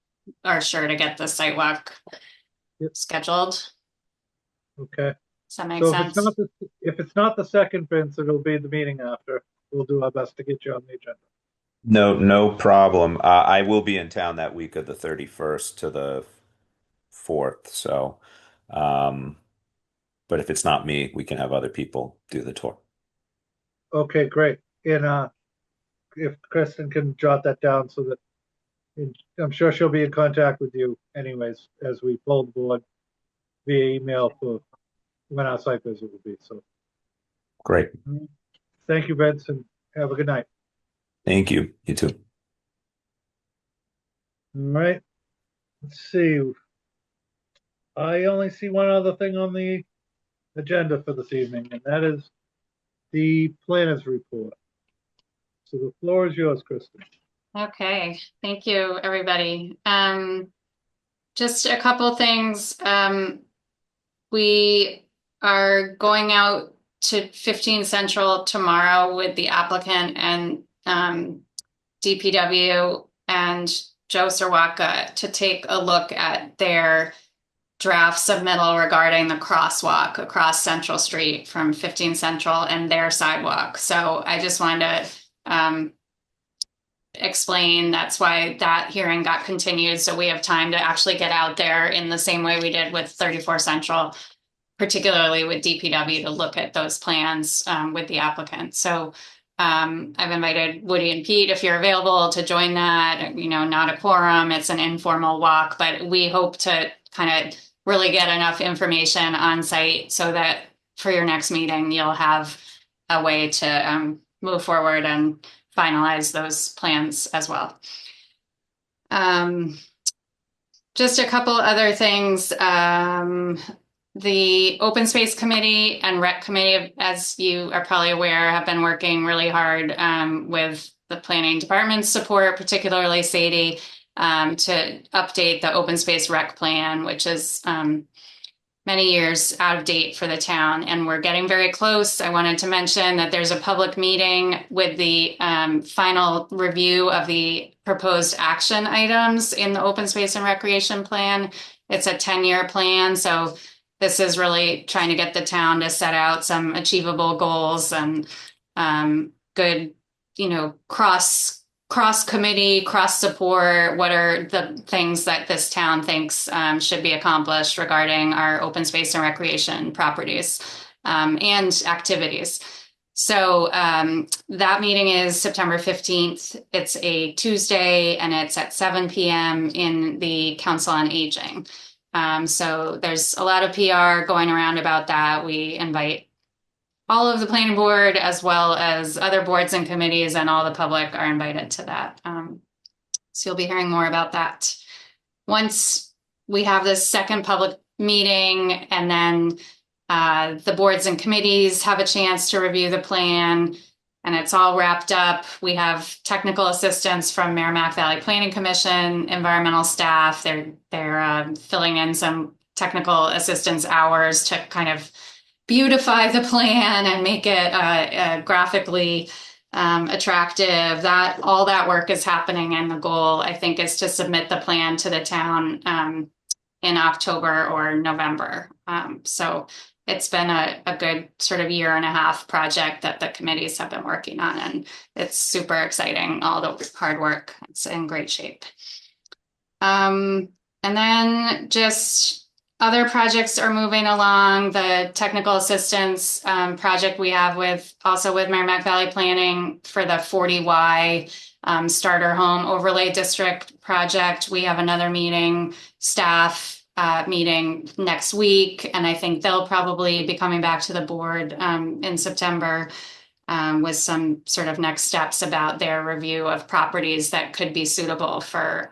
are sure to get the site walk scheduled. Okay. Does that make sense? If it's not the second, Vince, it'll be the meeting after. We'll do our best to get you on the agenda. No problem. I will be in town that week of the 31st to the 4th. So, but if it's not me, we can have other people do the tour. Okay, great. And if Kristen can jot that down so that I'm sure she'll be in contact with you anyways as we pull the board via email for when our site visit will be. So great. Thank you, Vince, and have a good night. Thank you. You too. All right. Let's see. I only see one other thing on the agenda for this evening, and that is the planners report. So the floor is yours, Kristen. Okay. Thank you, everybody. Just a couple things. We are going out to 15 Central tomorrow with the applicant and DPW and Joe Serwaka to take a look at their draft submittal regarding the crosswalk across Central Street from 15 Central and their sidewalk. So I just wanted to explain that's why that hearing got continued. So we have time to actually get out there in the same way we did with 34 Central, particularly with DPW, to look at those plans with the applicant. So I've invited Woody and Pete, if you're available, to join that. Not a quorum, it's an informal walk, but we hope to kind of really get enough information on site so that for your next meeting, you'll have a way to move forward and finalize those plans as well. just a couple other things. The Open Space Committee and Rec Committee, as you are probably aware, have been working really hard with the planning department's support, particularly Sadie, to update the open space rec plan, which is many years out of date for the town, and we're getting very close. I wanted to mention that there's a public meeting with the final review of the proposed action items in the open space and recreation plan. It's a 10-year plan, so this is really trying to get the town to set out some achievable goals and good, cross committee, cross support. What are the things that this town thinks should be accomplished regarding our open space and recreation properties and activities? So that meeting is September 15th. It's a Tuesday and it's at 7 p.m. in the Council on Aging. So there's a lot of PR going around about that. We invite all of the planning board as well as other boards and committees, and all the public are invited to that. So you'll be hearing more about that once we have this second public meeting, and then the boards and committees have a chance to review the plan and it's all wrapped up. We have technical assistance from Merrimack Valley Planning Commission, environmental staff. They're filling in some technical assistance hours to kind of beautify the plan and make it graphically attractive. All that work is happening, and the goal, I think, is to submit the plan to the town in October or November. So it's been a good sort of 1.5-year project that the committees have been working on, and it's super exciting. All the hard work, it's in great shape. And then just other projects are moving along. The technical assistance project we have with Merrimack Valley Planning for the 40Y starter home overlay district project. We have another meeting, staff meeting next week, and I think they'll probably be coming back to the board in September with some sort of next steps about their review of properties that could be suitable for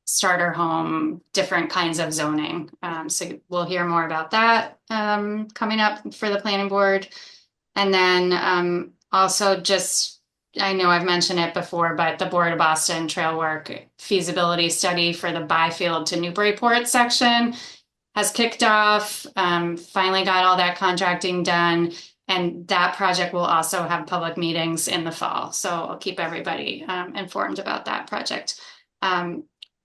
starter home, different kinds of zoning. So we'll hear more about that coming up for the planning board. And then also just, I know I've mentioned it before, but the Board of Boston Trail Work feasibility study for the Byfield to Newburyport section has kicked off. Finally got all that contracting done. And that project will also have public meetings in the fall. So I'll keep everybody informed about that project.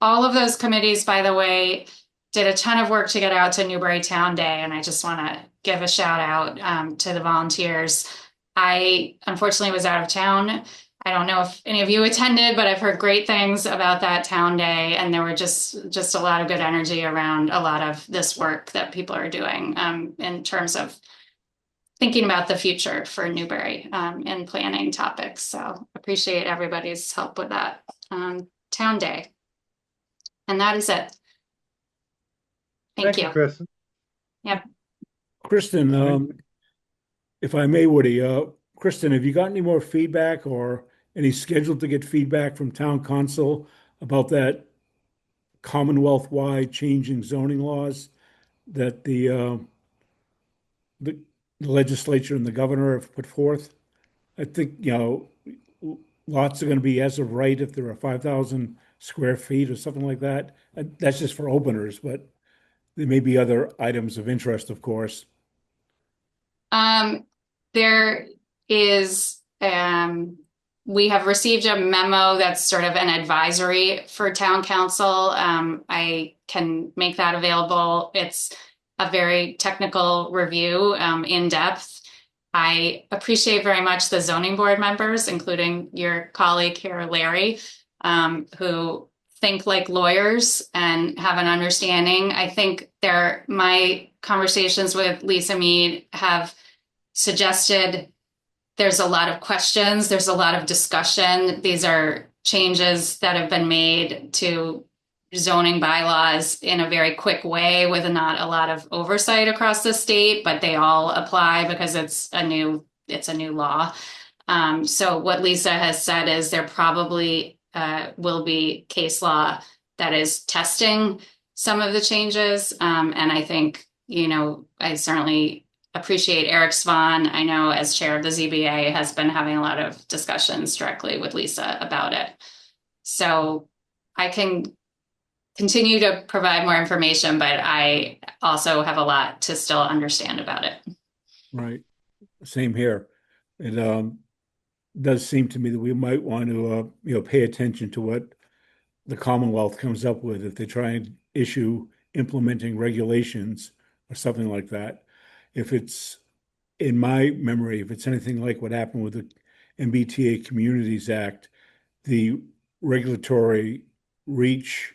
All of those committees, by the way, did a ton of work to get out to Newbury Town Day, and I just want to give a shout out to the volunteers. I unfortunately was out of town. I don't know if any of you attended, but I've heard great things about that town day, and there were just a lot of good energy around a lot of this work that people are doing in terms of thinking about the future for Newbury and planning topics. So appreciate everybody's help with that town day. And that is it. Thank you. Kristen. Yep. Kristen, if I may, Woody, Kristen, have you got any more feedback or any scheduled to get feedback from town council about that Commonwealth-wide changing zoning laws that the legislature and the governor have put forth? I think, lots are going to be as of right if there are 5,000 square feet or something like that. That's just for openers, but there may be other items of interest, of course. There is, we have received a memo that's sort of an advisory for town council. I can make that available. It's a very technical review, in depth. I appreciate very much the zoning board members, including your colleague here, Larry, who think like lawyers and have an understanding. I think my conversations with Lisa Mead have suggested there's a lot of questions, there's a lot of discussion. These are changes that have been made to zoning bylaws in a very quick way with not a lot of oversight across the state, but they all apply because it's a new law. So what Lisa has said is there probably will be case law that is testing some of the changes. And I think, I certainly appreciate Eric Swan. I know as chair of the ZBA has been having a lot of discussions directly with Lisa about it. So I can continue to provide more information, but I also have a lot to still understand about it. Right. Same here. It does seem to me that we might want to pay attention to what the Commonwealth comes up with if they try and issue implementing regulations or something like that. If it's, in my memory, if it's anything like what happened with the MBTA Communities Act, the regulatory reach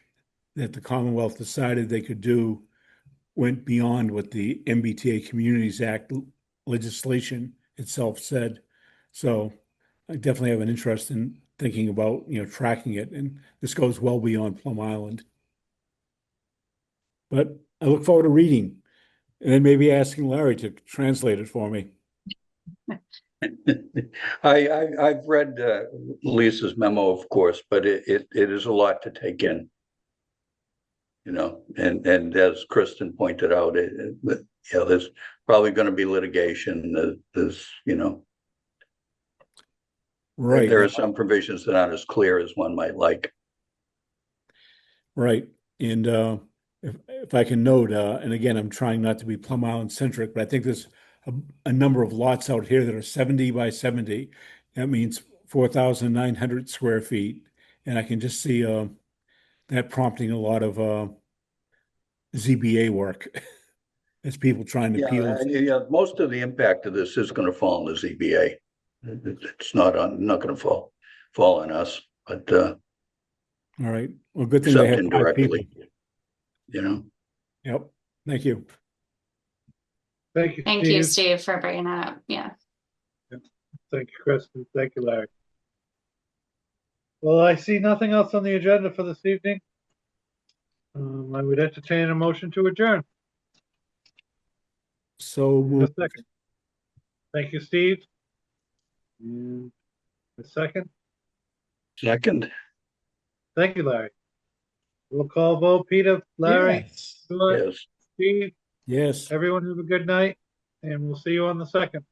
that the Commonwealth decided they could do went beyond what the MBTA Communities Act legislation itself said. So I definitely have an interest in thinking about, tracking it. And this goes well beyond Plum Island. But I look forward to reading and then maybe asking Larry to translate it for me. I've read Lisa's memo, of course, but it is a lot to take in. And as Kristen pointed out, there's probably going to be litigation. There's, Right. there are some provisions that aren't as clear as one might like. Right. And if I can note, and again, I'm trying not to be Plum Island centric, but I think there's a number of lots out here that are 70 by 70. That means 4,900 square feet. And I can just see that prompting a lot of ZBA work as people trying to peel. Yeah, most of the impact of this is going to fall on the ZBA. It's not going to fall on us, but all right. Well, good thing they except have 5 people. indirectly. Yep. Thank you. Thank you, Thank you, Steve, for bringing that up. Yeah. Thank you, Kristen. Thank you, Larry. Well, I see nothing else on the agenda for this evening. I would entertain a motion to adjourn. So In a second. Thank you, Steve. And a second. Second. Thank you, Larry. We'll call vote. Peter, Larry, Stuart, Yes. Steve, yes. everyone have a good night, and we'll see you on the second.